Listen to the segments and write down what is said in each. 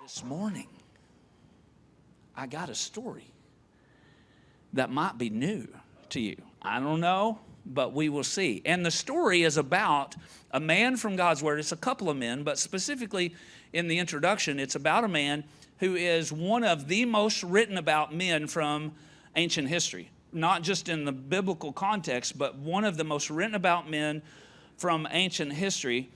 This morning, I got a story that might be new to you. I don't know, but we will see. And the story is about a man from God's Word. It's a couple of men, but specifically in the introduction, it's about a man who is one of the most written about men from ancient history. Not just in the biblical context, but one of the most written about men from ancient history.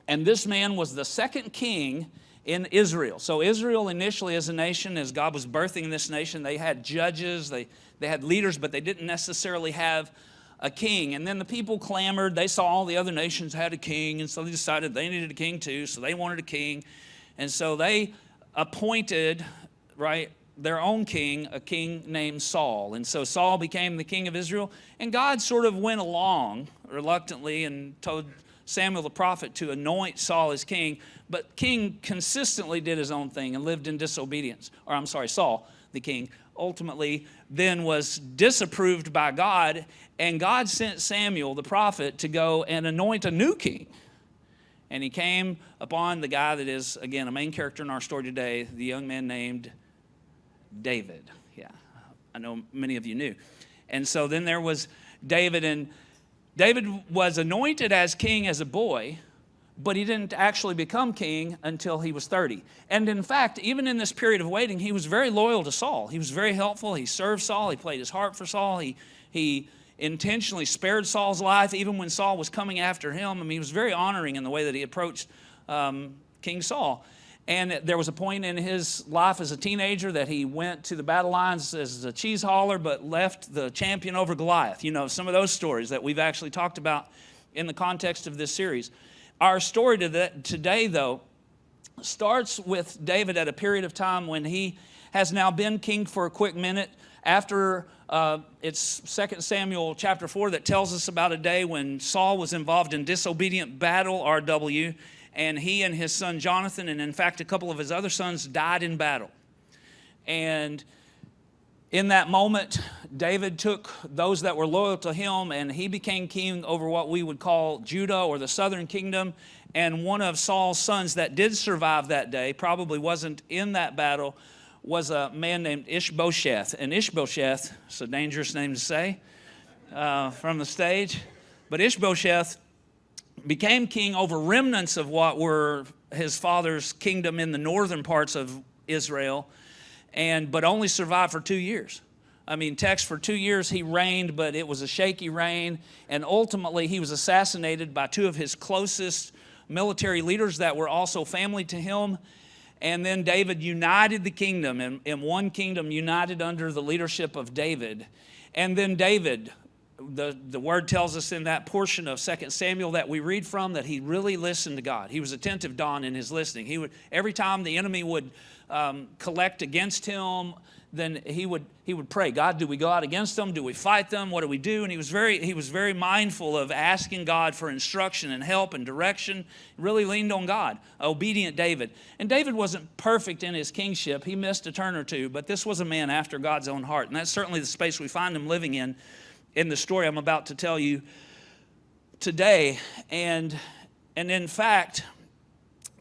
And this man was the second king in Israel. So Israel initially as a nation, as God was birthing this nation, they had judges, they had leaders, but they didn't necessarily have a king. And then the people clamored. They saw all the other nations had a king, and so they decided they needed a king too, so they wanted a king. And so they appointed, their own king, a king named Saul. And so Saul became the king of Israel, and God sort of went along reluctantly and told Samuel the prophet to anoint Saul as king, but king consistently did his own thing and lived in disobedience. Saul, the king, ultimately then was disapproved by God, and God sent Samuel the prophet to go and anoint a new king. And he came upon the guy that is, again, a main character in our story today, the young man named David. Yeah, I know many of you knew. And so then there was David, and David was anointed as king as a boy, but he didn't actually become king until he was 30. And in fact, even in this period of waiting, he was very loyal to Saul. He was very helpful. He served Saul. He played his heart for Saul. He intentionally spared Saul's life even when Saul was coming after him. I mean, he was very honoring in the way that he approached King Saul. And there was a point in his life as a teenager that he went to the battle lines as a cheese hauler, but left the champion over Goliath. You know, some of those stories that we've actually talked about in the context of this series. Our story today, though, starts with David at a period of time when he has now been king for a quick minute. After it's 2 Samuel chapter 4 that tells us about a day when Saul was involved in disobedient battle, RW, and he and his son Jonathan, and in fact a couple of his other sons, died in battle. And in that moment, David took those that were loyal to him, and he became king over what we would call Judah, or the southern kingdom. And one of Saul's sons that did survive that day, probably wasn't in that battle, was a man named Mephibosheth. And Mephibosheth, it's a dangerous name to say from the stage, but Mephibosheth became king over remnants of what were his father's kingdom in the northern parts of Israel, but only survived for 2 years. I mean, text for 2 years he reigned, but it was a shaky reign, and ultimately he was assassinated by two of his closest military leaders that were also family to him. And then David united the kingdom in one kingdom, united under the leadership of David. And then David, the word tells us in that portion of 2 Samuel that we read from, that he really listened to God. He was attentive, Don, in his listening. He would, every time the enemy would collect against him, then he would pray, God, do we go out against them? Do we fight them? What do we do? And he was very mindful of asking God for instruction and help and direction. He really leaned on God. Obedient David. And David wasn't perfect in his kingship. He missed a turn or two, but this was a man after God's own heart. And that's certainly the space we find him living in the story I'm about to tell you today. And in fact,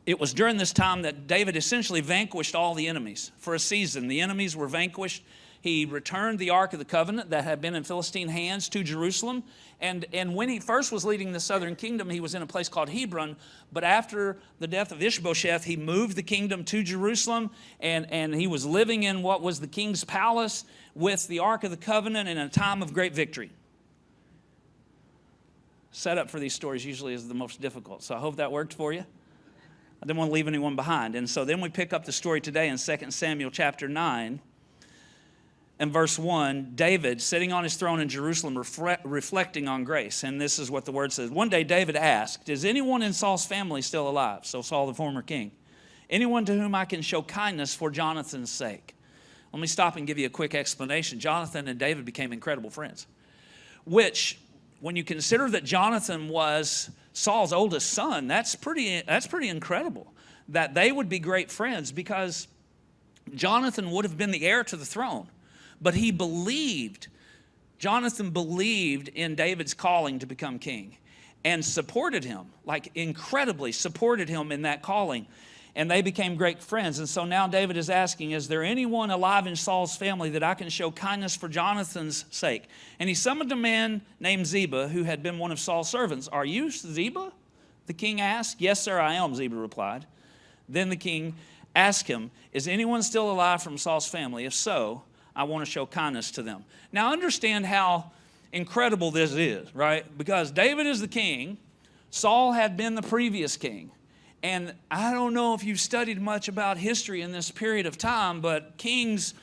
it was during this time that David essentially vanquished all the enemies. For a season, the enemies were vanquished. He returned the Ark of the Covenant that had been in Philistine hands to Jerusalem. And when he first was leading the southern kingdom, he was in a place called Hebron. But after the death of Mephibosheth, he moved the kingdom to Jerusalem. And he was living in what was the king's palace with the Ark of the Covenant in a time of great victory. Setup for these stories usually is the most difficult. So I hope that worked for you. I didn't want to leave anyone behind. And so then we pick up the story today in 2 Samuel chapter 9 and verse 1. David sitting on his throne in Jerusalem reflecting on grace. And this is what the word says. One day David asked, is anyone in Saul's family still alive? So Saul, the former king. Anyone to whom I can show kindness for Jonathan's sake? Let me stop and give you a quick explanation. Jonathan and David became incredible friends. Which, when you consider that Jonathan was Saul's oldest son, that's pretty incredible that they would be great friends, because Jonathan would have been the heir to the throne. But Jonathan believed in David's calling to become king and supported him, like incredibly supported him in that calling. And they became great friends. And so now David is asking, is there anyone alive in Saul's family that I can show kindness for Jonathan's sake? And he summoned a man named Ziba, who had been one of Saul's servants. Are you Ziba? The king asked. Yes, sir, I am, Ziba replied. Then the king asked him, is anyone still alive from Saul's family? If so, I want to show kindness to them. Now understand how incredible this is, right? Because David is the king. Saul had been the previous king. And I don't know if you've studied much about history in this period of time, but kings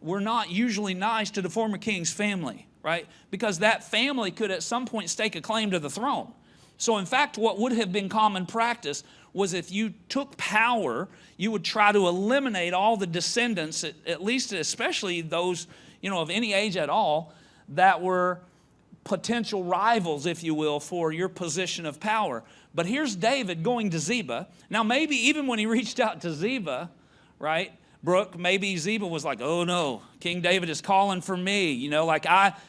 were not usually nice to the former king's family, right? Because that family could at some point stake a claim to the throne. So in fact, what would have been common practice was if you took power, you would try to eliminate all the descendants, at least especially those, of any age at all, that were potential rivals, if you will, for your position of power. But here's David going to Ziba. Now maybe even when he reached out to Ziba, right, Brooke, maybe Ziba was like, oh no, King David is calling for me.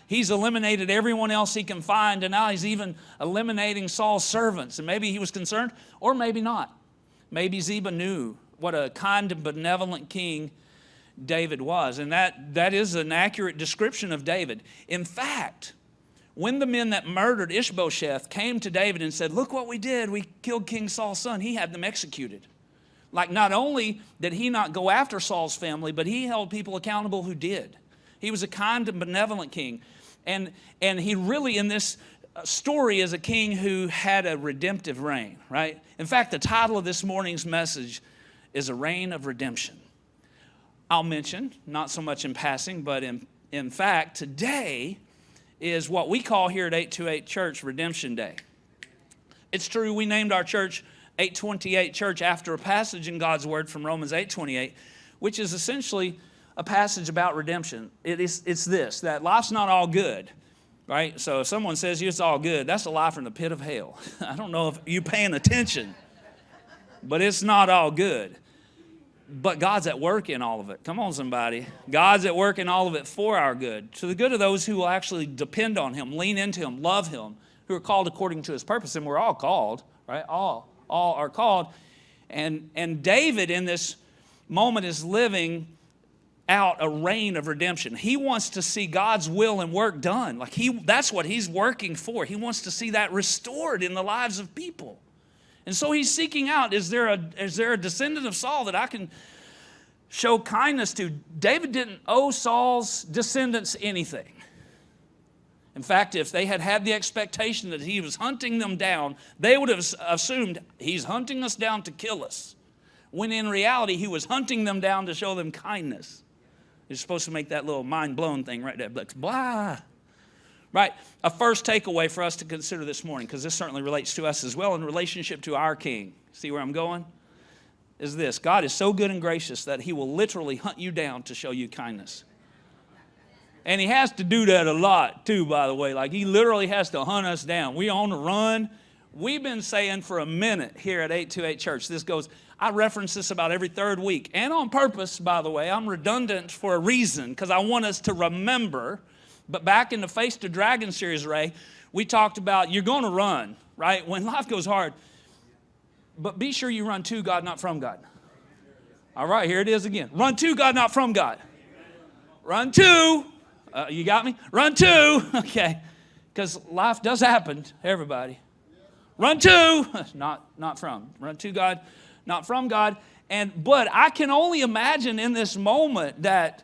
He's eliminated everyone else he can find, and now he's even eliminating Saul's servants. And maybe he was concerned, or maybe not. Maybe Ziba knew what a kind and benevolent king David was. And that is an accurate description of David. In fact, when the men that murdered Ishbosheth came to David and said, look what we did, we killed King Saul's son, he had them executed. Like, not only did he not go after Saul's family, but he held people accountable who did. He was a kind and benevolent king. And he really, in this story, is a king who had a redemptive reign, right? In fact, the title of this morning's message is A Reign of Redemption. I'll mention, not so much in passing, but in fact, today is what we call here at 828 Church Redemption Day. It's true, we named our church 828 Church after a passage in God's Word from Romans 8:28, which is essentially a passage about redemption. It's this, that life's not all good, right? So if someone says it's all good, that's a lie from the pit of hell. I don't know if you're paying attention, but it's not all good. But God's at work in all of it. Come on, somebody. God's at work in all of it for our good, to the good of those who will actually depend on Him, lean into Him, love Him, who are called according to His purpose. And we're all called, right? All are called. And David in this moment is living out a reign of redemption. He wants to see God's will and work done. That's what he's working for. He wants to see that restored in the lives of people. And so he's seeking out, is there a descendant of Saul that I can show kindness to? David didn't owe Saul's descendants anything. In fact, if they had had the expectation that he was hunting them down, they would have assumed he's hunting us down to kill us, when in reality he was hunting them down to show them kindness. You're supposed to make that little mind-blown thing right there. Blah. Right, a first takeaway for us to consider this morning, because this certainly relates to us as well in relationship to our King. See where I'm going? Is this: God is so good and gracious that He will literally hunt you down to show you kindness. And He has to do that a lot too, by the way. Like, He literally has to hunt us down. We on the run. We've been saying for a minute here at 828 Church, this goes, I reference this about every third week. And on purpose, by the way. I'm redundant for a reason, because I want us to remember. But back in the Face the Dragon series, Ray, we talked about you're going to run, right? When life goes hard. But be sure you run to God, not from God. All right, here it is again. Run to God, not from God. Run to. You got me? Run to. Okay. Because life does happen to everybody. Run to. Not from. Run to God, not from God. But I can only imagine in this moment that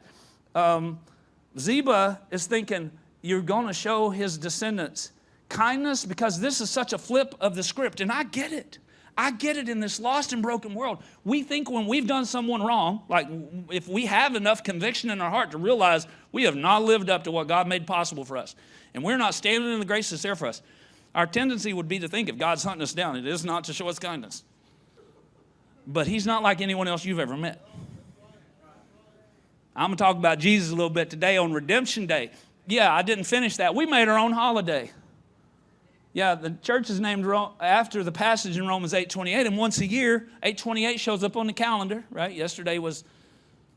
Ziba is thinking, you're going to show his descendants kindness, because this is such a flip of the script. And I get it. I get it in this lost and broken world. We think when we've done someone wrong, like if we have enough conviction in our heart to realize we have not lived up to what God made possible for us, and we're not standing in the grace that's there for us, our tendency would be to think if God's hunting us down, it is not to show us kindness. But He's not like anyone else you've ever met. I'm going to talk about Jesus a little bit today on Redemption Day. Yeah, I didn't finish that. We made our own holiday. Yeah, the church is named after the passage in Romans 8:28, and once a year, 8:28 shows up on the calendar, right? Yesterday was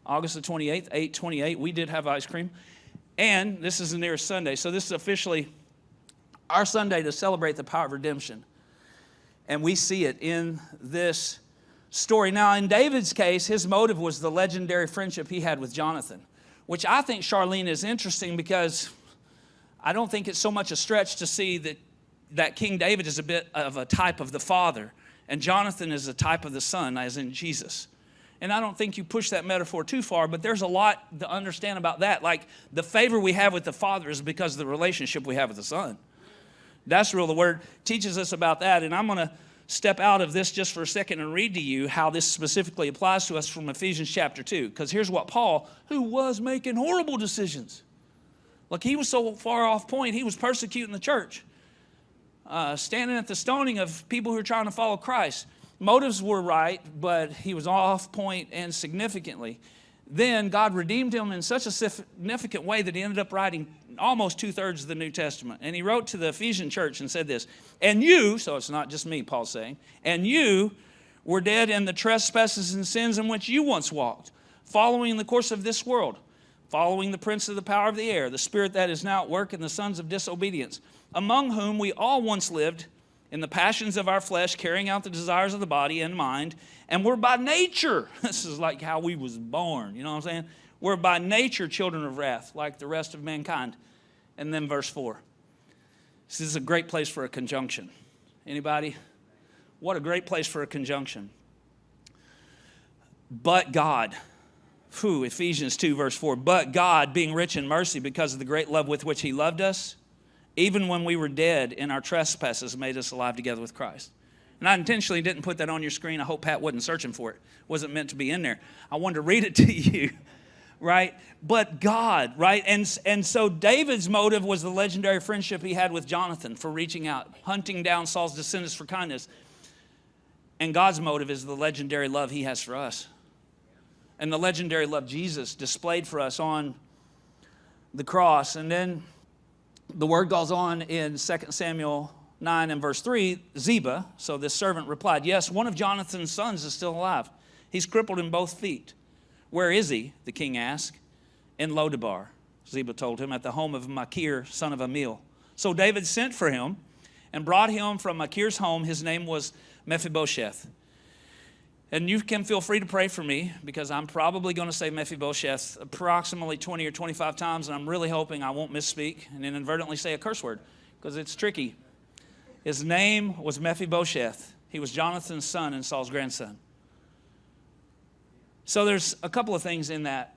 August the 28th, 8:28. We did have ice cream. And this is the nearest Sunday, so this is officially our Sunday to celebrate the power of redemption. And we see it in this story. Now, in David's case, his motive was the legendary friendship he had with Jonathan, which I think, Charlene, is interesting because I don't think it's so much a stretch to see that King David is a bit of a type of the father, and Jonathan is a type of the son, as in Jesus. And I don't think you push that metaphor too far, but there's a lot to understand about that. Like, the favor we have with the Father is because of the relationship we have with the Son. That's real. The Word teaches us about that. And I'm going to step out of this just for a second and read to you how this specifically applies to us from Ephesians chapter 2. Because here's what Paul, who was making horrible decisions. Like, he was so far off point, he was persecuting the church. Standing at the stoning of people who are trying to follow Christ. Motives were right, but he was off point and significantly. Then God redeemed him in such a significant way that he ended up writing almost 2/3 of the New Testament. And he wrote to the Ephesian church and said this, and you, so it's not just me, Paul's saying, and you were dead in the trespasses and sins in which you once walked, following the course of this world, following the prince of the power of the air, the spirit that is now at work in the sons of disobedience, among whom we all once lived in the passions of our flesh, carrying out the desires of the body and mind, and we're by nature, this is like how we was born, you know what I'm saying? We're by nature children of wrath, like the rest of mankind. And then verse 4. This is a great place for a conjunction. Anybody? What a great place for a conjunction. But God, Ephesians 2 verse 4, but God, being rich in mercy because of the great love with which he loved us, even when we were dead in our trespasses, made us alive together with Christ. And I intentionally didn't put that on your screen. I hope Pat wasn't searching for it. It wasn't meant to be in there. I wanted to read it to you, right? But God, right? And so David's motive was the legendary friendship he had with Jonathan for reaching out, hunting down Saul's descendants for kindness. And God's motive is the legendary love he has for us. And the legendary love Jesus displayed for us on the cross. And then the word goes on in 2 Samuel 9 and verse 3, Ziba, so this servant replied, yes, one of Jonathan's sons is still alive. He's crippled in both feet. Where is he? The king asked. In Lo-debar, Ziba told him, at the home of Makir, son of Ammiel. So David sent for him and brought him from Makir's home. His name was Mephibosheth. And you can feel free to pray for me because I'm probably going to say Mephibosheth approximately 20 or 25 times, and I'm really hoping I won't misspeak and inadvertently say a curse word because it's tricky. His name was Mephibosheth. He was Jonathan's son and Saul's grandson. So there's a couple of things in that,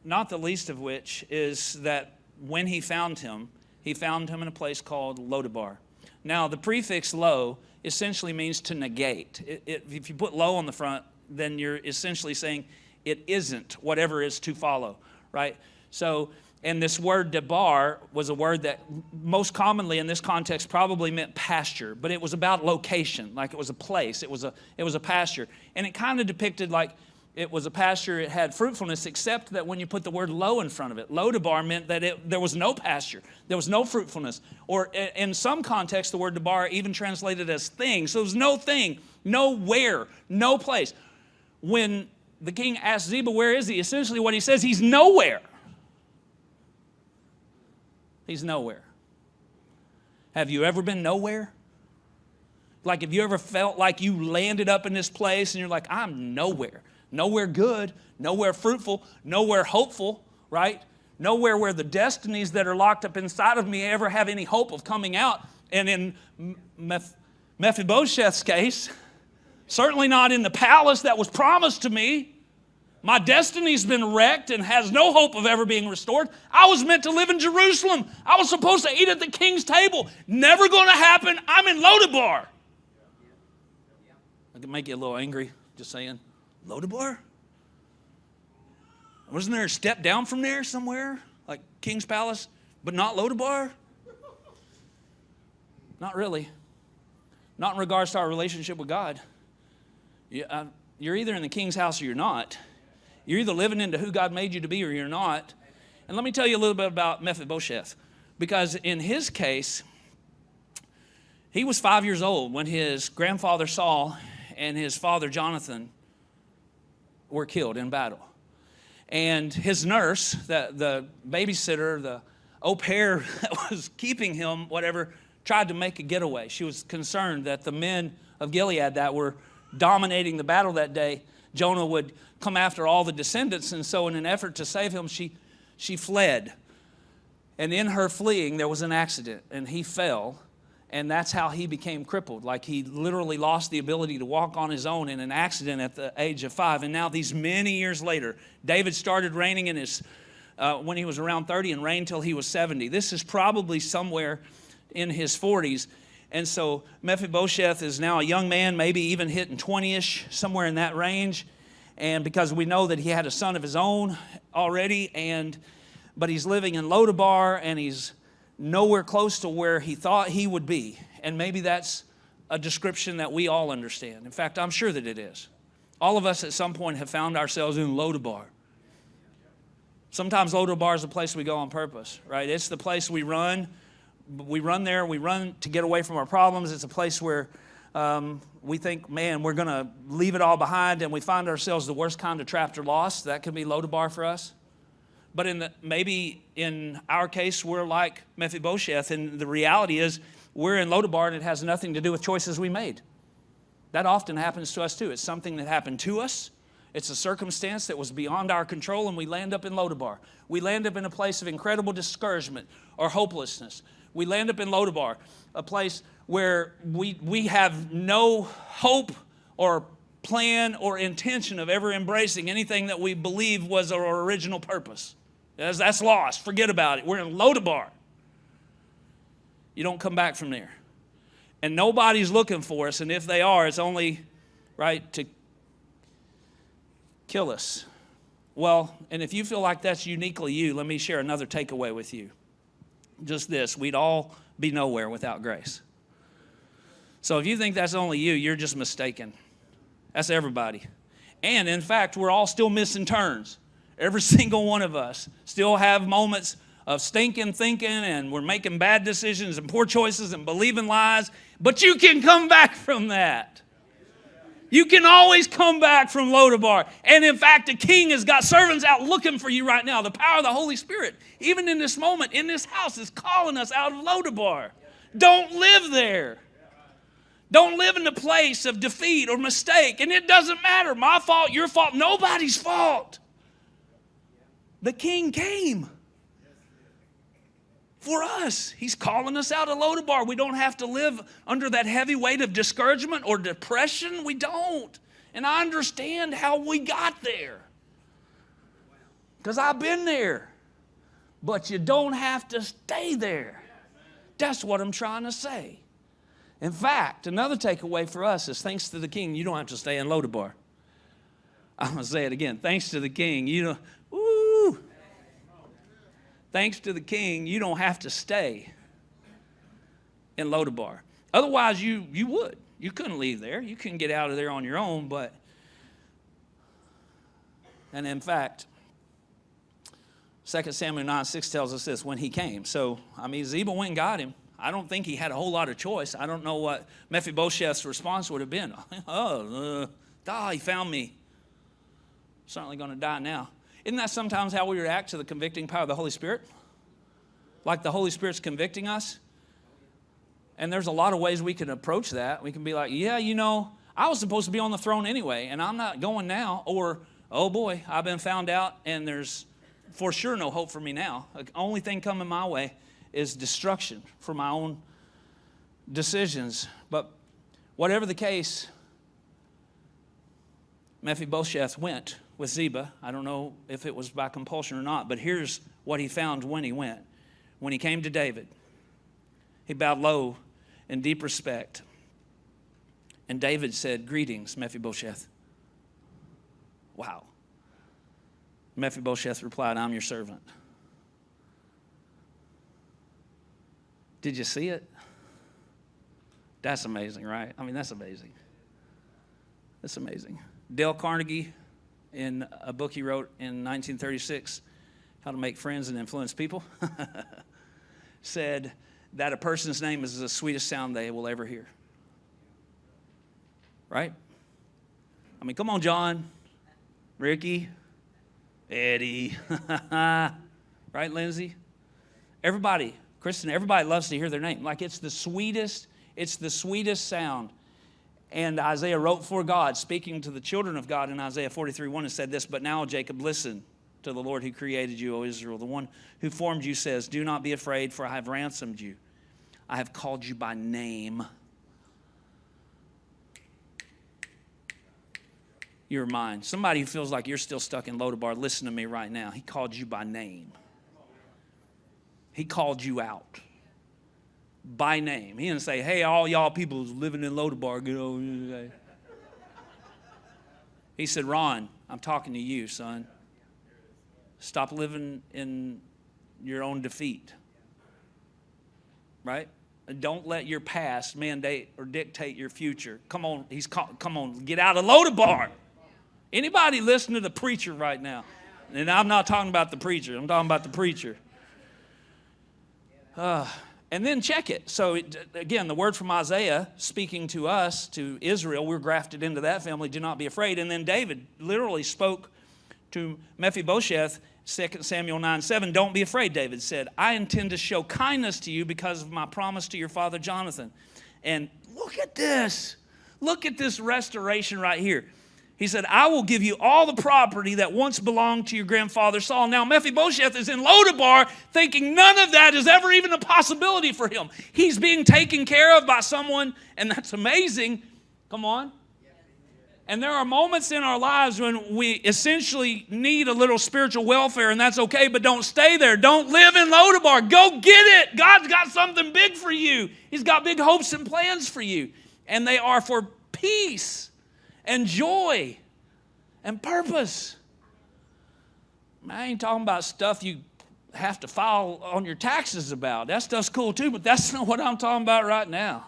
not the least of which is that when he found him in a place called Lo-debar. Now, the prefix lo essentially means to negate. If you put lo on the front, then you're essentially saying it isn't whatever is to follow, right? So, and this word debar was a word that most commonly in this context probably meant pasture, but it was about location, like it was a place, it was a pasture. And it kind of depicted like it was a pasture, it had fruitfulness, except that when you put the word lo in front of it, Lo-debar meant that there was no pasture, there was no fruitfulness. Or in some context, the word debar even translated as thing. So there was no thing, nowhere, no place. When the king asked Ziba, where is he? Essentially what he says, he's nowhere. He's nowhere. Have you ever been nowhere? Like, have you ever felt like you landed up in this place and you're like, I'm nowhere. Nowhere good, nowhere fruitful, nowhere hopeful, right? Nowhere where the destinies that are locked up inside of me ever have any hope of coming out. And in Mephibosheth's case, certainly not in the palace that was promised to me. My destiny's been wrecked and has no hope of ever being restored. I was meant to live in Jerusalem. I was supposed to eat at the king's table. Never going to happen. I'm in Lo-debar. I can make you a little angry, just saying. Lo-debar? Wasn't there a step down from there somewhere? Like King's Palace, but not Lo-debar? Not really. Not in regards to our relationship with God. You're either in the king's house or you're not. You're either living into who God made you to be or you're not. And let me tell you a little bit about Mephibosheth. Because in his case, he was 5 years old when his grandfather Saul and his father Jonathan were killed in battle. And his nurse, the babysitter, the au pair that was keeping him, whatever, tried to make a getaway. She was concerned that the men of Gilead that were dominating the battle that day, Jonah would come after all the descendants. And so in an effort to save him, she fled. And in her fleeing, there was an accident, and he fell. And that's how he became crippled. Like he literally lost the ability to walk on his own in an accident at the age of 5. And now these many years later, David started reigning in his when he was around 30 and reigned till he was 70. This is probably somewhere in his 40s. And so Mephibosheth is now a young man, maybe even hitting 20-ish, somewhere in that range. And because we know that he had a son of his own already, but he's living in Lo-debar, and he's nowhere close to where he thought he would be. And maybe that's a description that we all understand. In fact, I'm sure that it is. All of us at some point have found ourselves in Lo-debar. Sometimes Lo-debar is the place we go on purpose, right? It's the place we run. We run there. We run to get away from our problems. It's a place where we think, man, we're going to leave it all behind, and we find ourselves the worst kind of trapped or lost. That could be Lo-debar for us. But maybe in our case, we're like Mephibosheth, and the reality is we're in Lo-debar, and it has nothing to do with choices we made. That often happens to us too. It's something that happened to us. It's a circumstance that was beyond our control, and we land up in Lo-debar. We land up in a place of incredible discouragement or hopelessness. We land up in Lo-debar, a place where we have no hope or plan or intention of ever embracing anything that we believe was our original purpose. That's lost. Forget about it. We're in Lo-debar. You don't come back from there. And nobody's looking for us, and if they are, it's only, right, to kill us. Well, and if you feel like that's uniquely you, let me share another takeaway with you. Just this: we'd all be nowhere without grace. So if you think that's only you, you're just mistaken. That's everybody. And in fact, we're all still missing turns. Every single one of us still have moments of stinking thinking, and we're making bad decisions and poor choices and believing lies. But you can come back from that. You can always come back from Lo-debar. And in fact, the king has got servants out looking for you right now. The power of the Holy Spirit, even in this moment, in this house, is calling us out of Lo-debar. Don't live there. Don't live in the place of defeat or mistake. And it doesn't matter. My fault, your fault, nobody's fault. The king came for us. He's calling us out of Lo-debar. We don't have to live under that heavy weight of discouragement or depression. We don't. And I understand how we got there, because I've been there. But you don't have to stay there. That's what I'm trying to say. In fact, another takeaway for us is, thanks to the king, you don't have to stay in Lo-debar. I'm going to say it again. Thanks to the king, thanks to the king, you don't have to stay in Lo-debar. Otherwise, you would. You couldn't leave there. You couldn't get out of there on your own. And in fact, 2 Samuel 9:6 tells us this: when he came. So, Ziba went and got him. I don't think he had a whole lot of choice. I don't know what Mephibosheth's response would have been. He found me. Certainly going to die now. Isn't that sometimes how we react to the convicting power of the Holy Spirit? Like the Holy Spirit's convicting us? And there's a lot of ways we can approach that. We can be like, I was supposed to be on the throne anyway, and I'm not going now. Or, oh boy, I've been found out, and there's for sure no hope for me now. The only thing coming my way is destruction for my own decisions. But whatever the case, Mephibosheth went with Ziba. I don't know if it was by compulsion or not, but here's what he found when he went. When he came to David, he bowed low in deep respect. And David said, "Greetings, Mephibosheth." Wow. Mephibosheth replied, "I'm your servant." Did you see it? That's amazing, right? That's amazing. That's amazing. Dale Carnegie, in a book he wrote in 1936, How to Make Friends and Influence People, said that a person's name is the sweetest sound they will ever hear. Right? Come on, John, Ricky, Eddie, right, Lindsay? Everybody, Kristen, everybody loves to hear their name. Like it's the sweetest sound. And Isaiah wrote for God, speaking to the children of God in Isaiah 43:1, and said this, "But now, Jacob, listen to the Lord who created you, O Israel. The one who formed you says, do not be afraid, for I have ransomed you. I have called you by name. You're mine." Somebody who feels like you're still stuck in Lo-debar, listen to me right now. He called you by name. He called you out by name. He didn't say, "Hey, all y'all people living in Lo-debar, get over here." He said, "Ron, I'm talking to you, son. Stop living in your own defeat." Right? Don't let your past mandate or dictate your future. Come on, come on, get out of Lo-debar. Anybody listen to the preacher right now? And I'm not talking about the preacher. I'm talking about the preacher. And then check it. So again, the word from Isaiah speaking to us, to Israel, we're grafted into that family. Do not be afraid. And then David literally spoke to Mephibosheth, 2 Samuel 9:7. Don't be afraid, David said. I intend to show kindness to you because of my promise to your father Jonathan. And look at this. Look at this restoration right here. He said, I will give you all the property that once belonged to your grandfather Saul. Now, Mephibosheth is in Lo-debar thinking none of that is ever even a possibility for him. He's being taken care of by someone, and that's amazing. Come on. And there are moments in our lives when we essentially need a little spiritual welfare, and that's okay, but don't stay there. Don't live in Lo-debar. Go get it. God's got something big for you. He's got big hopes and plans for you, and they are for peace and joy and purpose. I ain't talking about stuff you have to file on your taxes about. That stuff's cool too, but that's not what I'm talking about right now.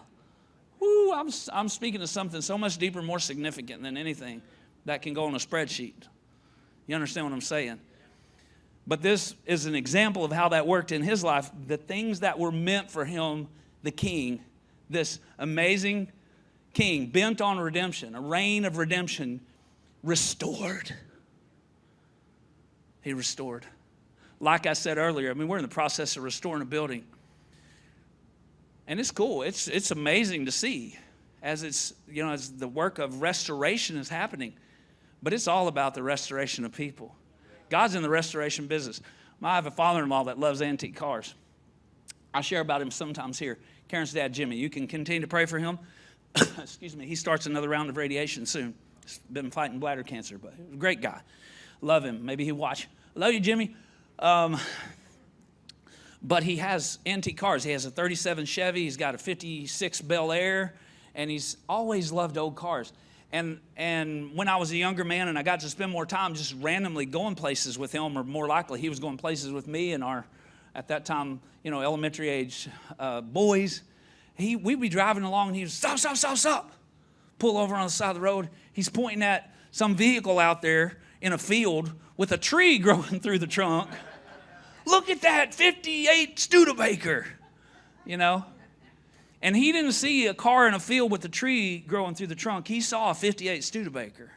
Woo, I'm speaking of something so much deeper, more significant than anything that can go on a spreadsheet. You understand what I'm saying? But this is an example of how that worked in his life. The things that were meant for him, the king, this amazing king, bent on redemption, a reign of redemption, restored. He restored. Like I said earlier, I mean, we're in the process of restoring a building. And it's cool. It's amazing to see as it's, as the work of restoration is happening. But it's all about the restoration of people. God's in the restoration business. I have a father-in-law that loves antique cars. I share about him sometimes here. Karen's dad, Jimmy. You can continue to pray for him. Excuse me. He starts another round of radiation soon. He's been fighting bladder cancer, but he's a great guy. Love him. Maybe he'll watch. Love you, Jimmy. But he has antique cars. He has a 37 Chevy. He's got a 56 Bel Air, and he's always loved old cars. And when I was a younger man and I got to spend more time just randomly going places with him, or more likely he was going places with me and our, at that time, elementary age boys, we'd be driving along and he would stop, pull over on the side of the road. He's pointing at some vehicle out there in a field with a tree growing through the trunk. Look at that 58 Studebaker, And he didn't see a car in a field with a tree growing through the trunk. He saw a 58 Studebaker.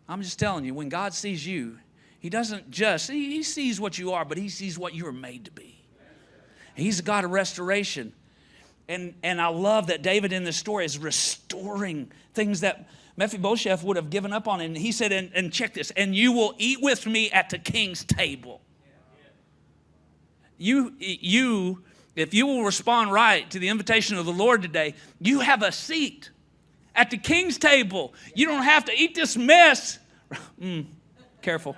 I'm just telling you, when God sees you, he doesn't just, he sees what you are, but he sees what you are made to be. He's a God of restoration. And I love that David in this story is restoring things that Mephibosheth would have given up on. And he said, and check this, and you will eat with me at the king's table. If you will respond right to the invitation of the Lord today, you have a seat at the king's table. You don't have to eat this mess. Careful.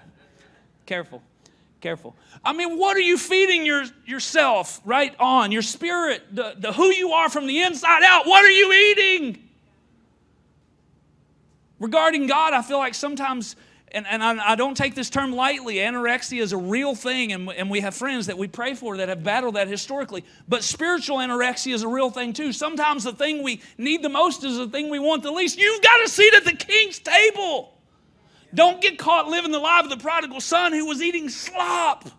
I mean, what are you feeding yourself right on? Your spirit, the who you are from the inside out. What are you eating? Regarding God, I feel like sometimes, and I don't take this term lightly, anorexia is a real thing, and we have friends that we pray for that have battled that historically. But spiritual anorexia is a real thing too. Sometimes the thing we need the most is the thing we want the least. You've got a seat at the king's table. Don't get caught living the life of the prodigal son who was eating slop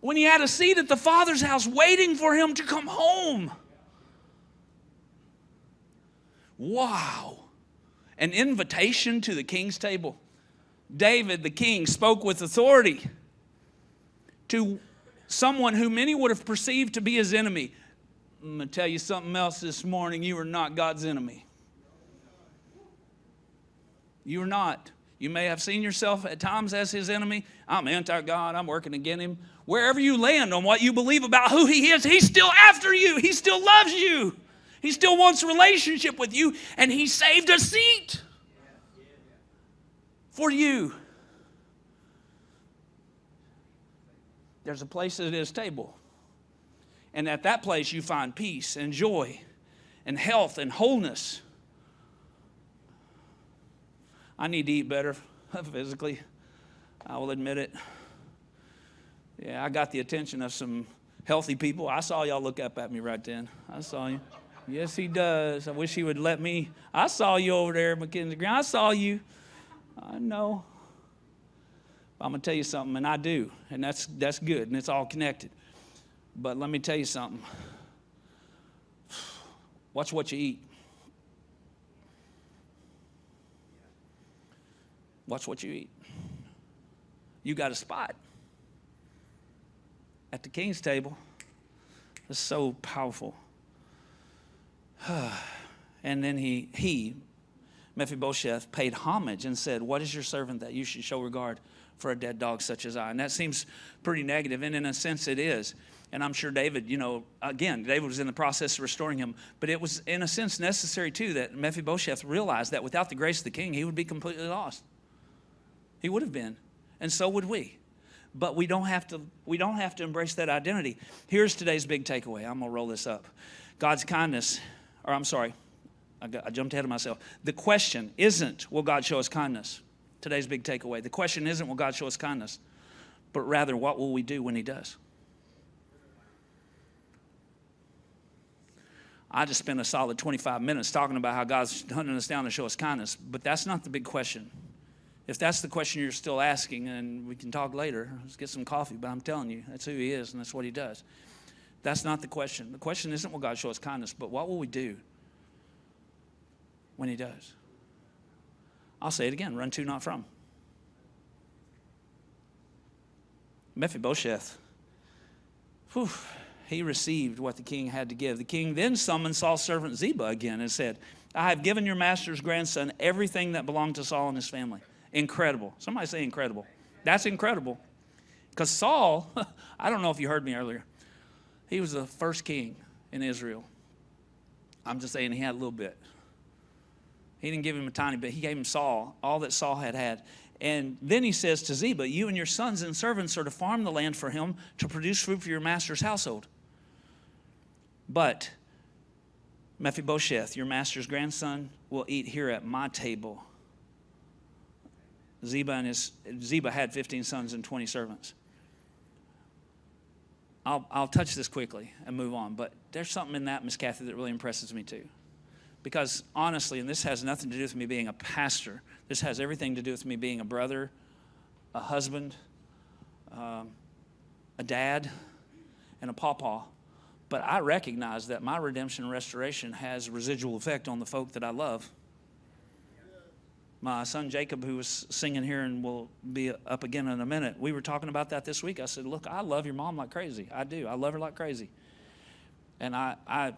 when he had a seat at the Father's house waiting for him to come home. Wow. An invitation to the king's table. David, the king, spoke with authority to someone who many would have perceived to be his enemy. I'm going to tell you something else this morning. You are not God's enemy. You are not. You may have seen yourself at times as his enemy. I'm anti-God. I'm working against him. Wherever you land on what you believe about who he is, he's still after you. He still loves you. He still wants a relationship with you. And he saved a seat for you. There's a place at his table. And at that place you find peace and joy and health and wholeness. I need to eat better physically. I will admit it. Yeah, I got the attention of some healthy people. I saw y'all look up at me right then. I saw you. Yes, he does. I wish he would let me. I saw you over there, Mackenzie Green. I saw you. I know. I'm going to tell you something, and I do. And that's good, and it's all connected. But let me tell you something. Watch what you eat. Watch what you eat. You got a spot at the king's table. It's so powerful. And then he, Mephibosheth, paid homage and said, "What is your servant that you should show regard for a dead dog such as I?" And that seems pretty negative, and in a sense it is. And I'm sure David, David was in the process of restoring him. But it was, in a sense, necessary, too, that Mephibosheth realized that without the grace of the king, he would be completely lost. He would have been, and so would we. But we don't have to embrace that identity. Here's today's big takeaway. I'm going to roll this up. God's kindness, I jumped ahead of myself. The question isn't, will God show us kindness? Today's big takeaway. The question isn't, will God show us kindness? But rather, what will we do when he does? I just spent a solid 25 minutes talking about how God's hunting us down to show us kindness. But that's not the big question. If that's the question you're still asking, and we can talk later, let's get some coffee, but I'm telling you, that's who he is and that's what he does. That's not the question. The question isn't will God show us kindness, but what will we do when he does? I'll say it again, run to, not from. Mephibosheth, he received what the king had to give. The king then summoned Saul's servant Ziba again and said, "I have given your master's grandson everything that belonged to Saul and his family." Incredible. Somebody say incredible. That's incredible. Because Saul, I don't know if you heard me earlier, he was the first king in Israel. I'm just saying he had a little bit. He didn't give him a tiny bit. He gave him Saul, all that Saul had. And then he says to Ziba, "You and your sons and servants are to farm the land for him to produce food for your master's household. But Mephibosheth, your master's grandson, will eat here at my table." Ziba had 15 sons and 20 servants. I'll touch this quickly and move on, but there's something in that, Miss Kathy, that really impresses me too. Because honestly, and this has nothing to do with me being a pastor, this has everything to do with me being a brother, a husband, a dad, and a pawpaw. But I recognize that my redemption and restoration has residual effect on the folk that I love. My son Jacob, who was singing here and will be up again in a minute, we were talking about that this week. I said, "Look, I love your mom like crazy. I do. I love her like crazy." And I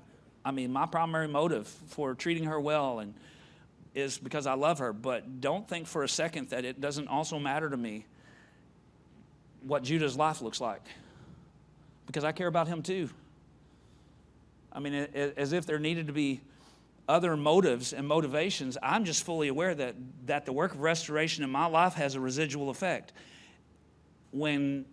mean, my primary motive for treating her well is because I love her. But don't think for a second that it doesn't also matter to me what Judah's life looks like, because I care about him too. I mean, as if there needed to be other motives and motivations. I'm just fully aware that the work of restoration in my life has a residual effect. When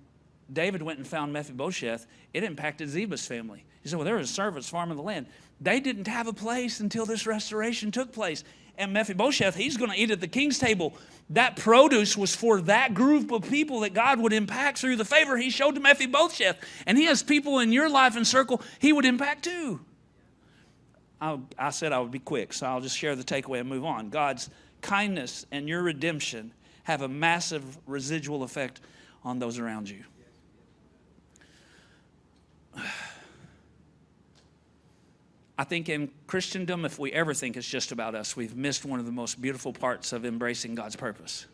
David went and found Mephibosheth, it impacted Ziba's family. He said, "Well, there were servants farming the land." They didn't have a place until this restoration took place. And Mephibosheth, he's going to eat at the king's table. That produce was for that group of people that God would impact through the favor he showed to Mephibosheth. And he has people in your life and circle he would impact too. I said I would be quick, so I'll just share the takeaway and move on. God's kindness and your redemption have a massive residual effect on those around you. I think in Christendom, if we ever think it's just about us, we've missed one of the most beautiful parts of embracing God's purpose.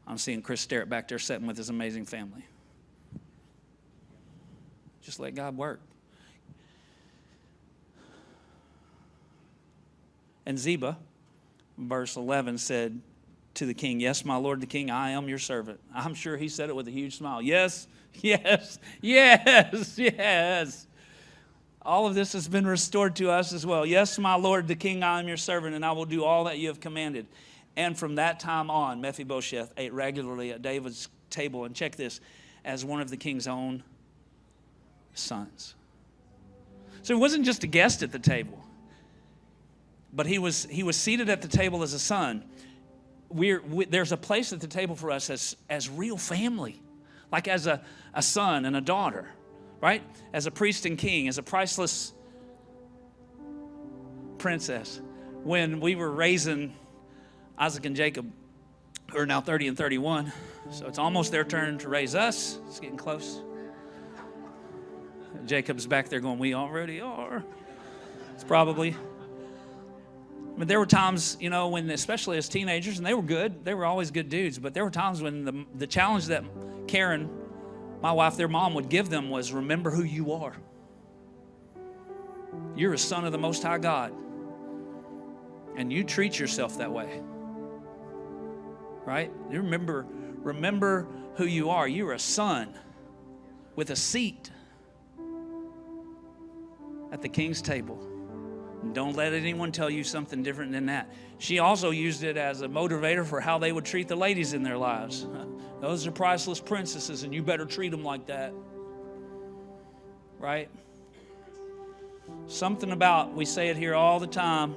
I'm seeing Chris Sterrett back there sitting with his amazing family. Just let God work. And Ziba, verse 11, said to the king, yes, my lord the king, I am your servant. I'm sure he said it with a huge smile. Yes, yes, yes, yes. All of this has been restored to us as well. Yes, my lord the king, I am your servant, and I will do all that you have commanded. And from that time on, Mephibosheth ate regularly at David's table. And check this, as one of the king's own sons. So he wasn't just a guest at the table, but he was seated at the table as a son. There's a place at the table for us as real family, like as a son and a daughter, right? As a priest and king, as a priceless princess. When we were raising Isaac and Jacob, who are now 30 and 31, so it's almost their turn to raise us. It's getting close. Jacob's back there going, we already are. It's probably. But there were times, when, especially as teenagers, and they were good. They were always good dudes. But there were times when the challenge that Karen, my wife, their mom, would give them was, remember who you are. You're a son of the Most High God. And you treat yourself that way. Right? You remember who you are. You're a son with a seat at the king's table. And don't let anyone tell you something different than that. She also used it as a motivator for how they would treat the ladies in their lives. Those are priceless princesses, and you better treat them like that. Right? Something about, we say it here all the time,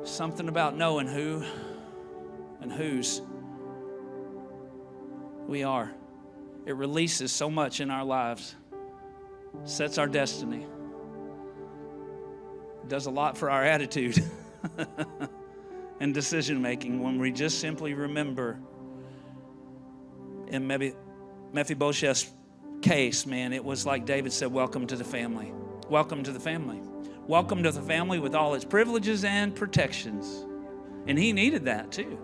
something about knowing who and whose we are. It releases so much in our lives. Sets our destiny. It does a lot for our attitude and decision making when we just simply remember. In Mephibosheth's case, man, it was like David said, welcome to the family. Welcome to the family. Welcome to the family with all its privileges and protections. And he needed that too.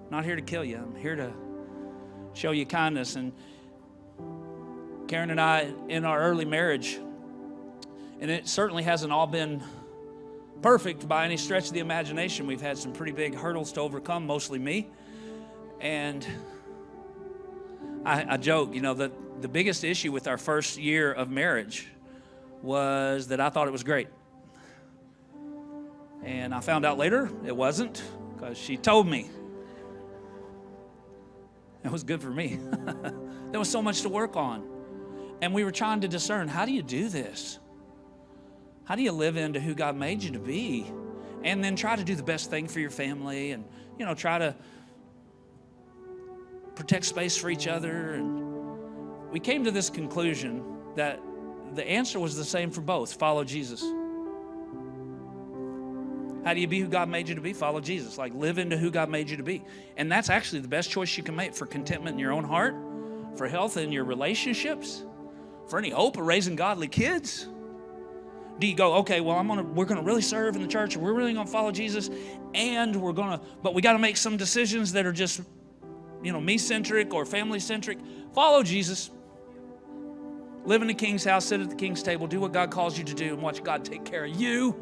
Not here to kill you. I'm here to show you kindness. And Karen and I, in our early marriage, and it certainly hasn't all been perfect by any stretch of the imagination. We've had some pretty big hurdles to overcome, mostly me. And I joke, that the biggest issue with our first year of marriage was that I thought it was great. And I found out later it wasn't, because she told me. It was good for me. There was so much to work on. And we were trying to discern, how do you do this? How do you live into who God made you to be? And then try to do the best thing for your family and, try to protect space for each other. And we came to this conclusion that the answer was the same for both. Follow Jesus. How do you be who God made you to be? Follow Jesus. Like, live into who God made you to be. And that's actually the best choice you can make for contentment in your own heart, for health in your relationships, for any hope of raising godly kids. Do you go, okay, well, we're gonna really serve in the church, and we're really gonna follow Jesus, and but we gotta make some decisions that are just, me-centric or family-centric. Follow Jesus. Live in the king's house, sit at the king's table, do what God calls you to do, and watch God take care of you.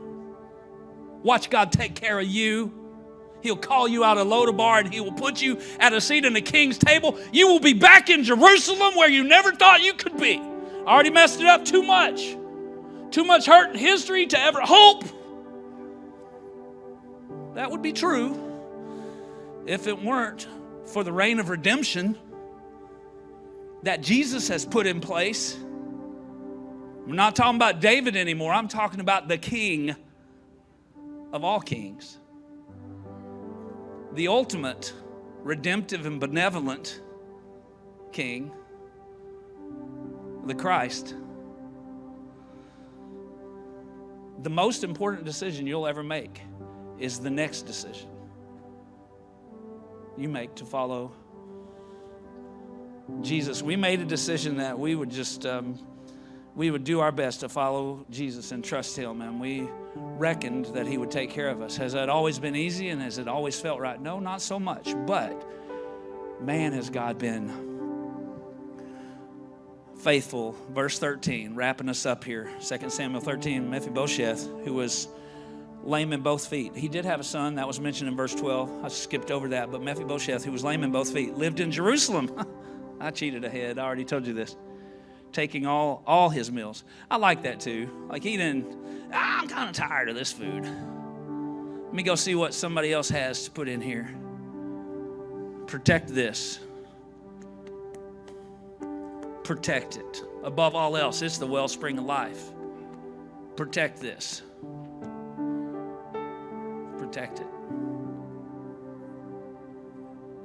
Watch God take care of you. He'll call you out of Lo-debar, and he will put you at a seat in the king's table. You will be back in Jerusalem where you never thought you could be. I already messed it up too much. Too much hurt in history to ever hope. That would be true if it weren't for the reign of redemption that Jesus has put in place. I'm not talking about David anymore. I'm talking about the King of all kings. The ultimate redemptive and benevolent King, the Christ. The most important decision you'll ever make is the next decision you make to follow Jesus. We made a decision that we would just, we would do our best to follow Jesus and trust him, and we reckoned that he would take care of us. Has that always been easy, and has it always felt right? No, not so much, but man, has God been faithful. Verse 13, wrapping us up here. 2 Samuel 13, Mephibosheth, who was lame in both feet. He did have a son. That was mentioned in verse 12. I skipped over that. But Mephibosheth, who was lame in both feet, lived in Jerusalem. I cheated ahead. I already told you this. Taking all his meals. I like that too. Like he didn't, I'm kind of tired of this food. Let me go see what somebody else has to put in here. Protect this. Protect it. Above all else, it's the wellspring of life. Protect this. Protect it.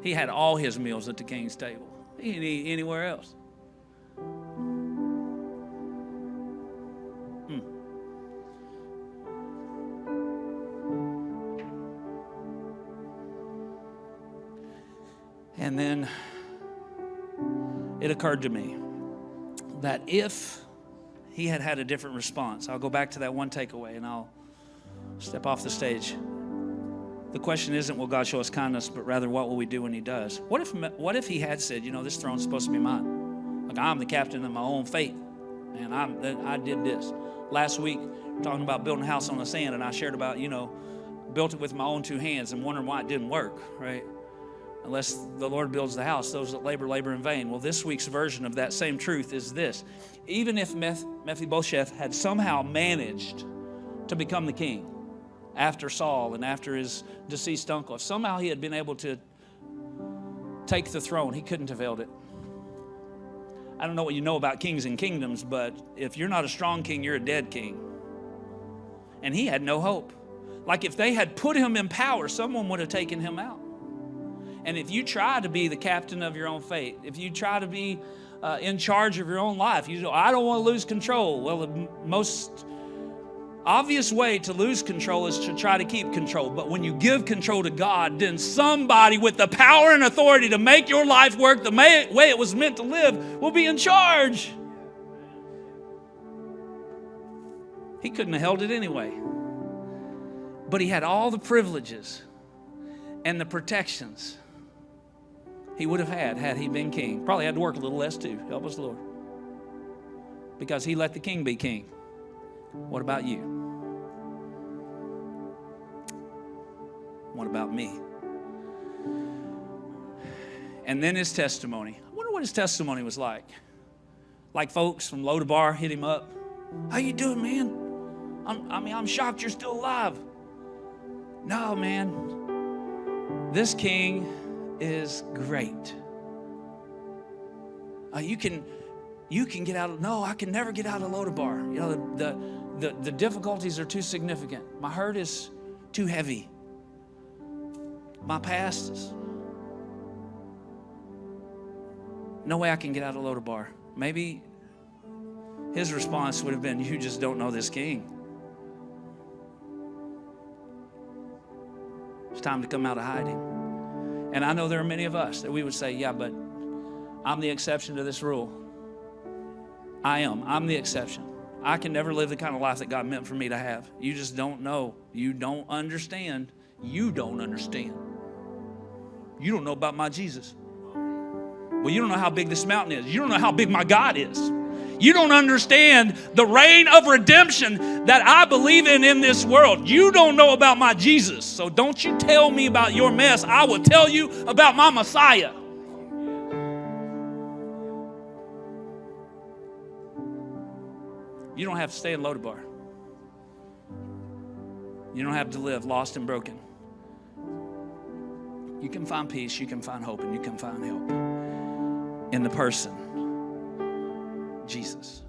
He had all his meals at the king's table. He didn't eat anywhere else. And then it occurred to me that if he had had a different response, I'll go back to that one takeaway and I'll step off the stage. The question isn't, will God show us kindness, but rather, what will we do when he does? What if he had said, this throne's supposed to be mine? Like, I'm the captain of my own fate, and I did this. Last week, talking about building a house on the sand, and I shared about, built it with my own two hands and wondering why it didn't work, right? Unless the Lord builds the house, those that labor in vain. Well, this week's version of that same truth is this. Even if Mephibosheth had somehow managed to become the king after Saul and after his deceased uncle, if somehow he had been able to take the throne, he couldn't have held it. I don't know what you know about kings and kingdoms, but if you're not a strong king, you're a dead king. And he had no hope. Like if they had put him in power, someone would have taken him out. And if you try to be the captain of your own fate, if you try to be in charge of your own life, I don't want to lose control. Well, the most obvious way to lose control is to try to keep control. But when you give control to God, then somebody with the power and authority to make your life work the way it was meant to live will be in charge. He couldn't have held it anyway. But he had all the privileges and the protections he would have had he been king. Probably had to work a little less too. Help us, Lord. Because he let the king be king. What about you? What about me? And then his testimony. I wonder what his testimony was like. Like folks from Lo-debar hit him up. How you doing, man? I'm shocked you're still alive. No, man. This king is great. You can get out of, no, I can never get out of Lo-debar. The difficulties are too significant. My hurt is too heavy. My past is, no way I can get out of Lo-debar. Maybe his response would have been, you just don't know this king. It's time to come out of hiding. And I know there are many of us that we would say, yeah, but I'm the exception to this rule. I'm the exception. I can never live the kind of life that God meant for me to have. You just don't know. You don't understand. You don't understand. You don't know about my Jesus. Well, you don't know how big this mountain is. You don't know how big my God is. You don't understand the reign of redemption that I believe in this world. You don't know about my Jesus. So don't you tell me about your mess. I will tell you about my Messiah. You don't have to stay in Lo-debar. You don't have to live lost and broken. You can find peace, you can find hope, and you can find help in the person, Jesus.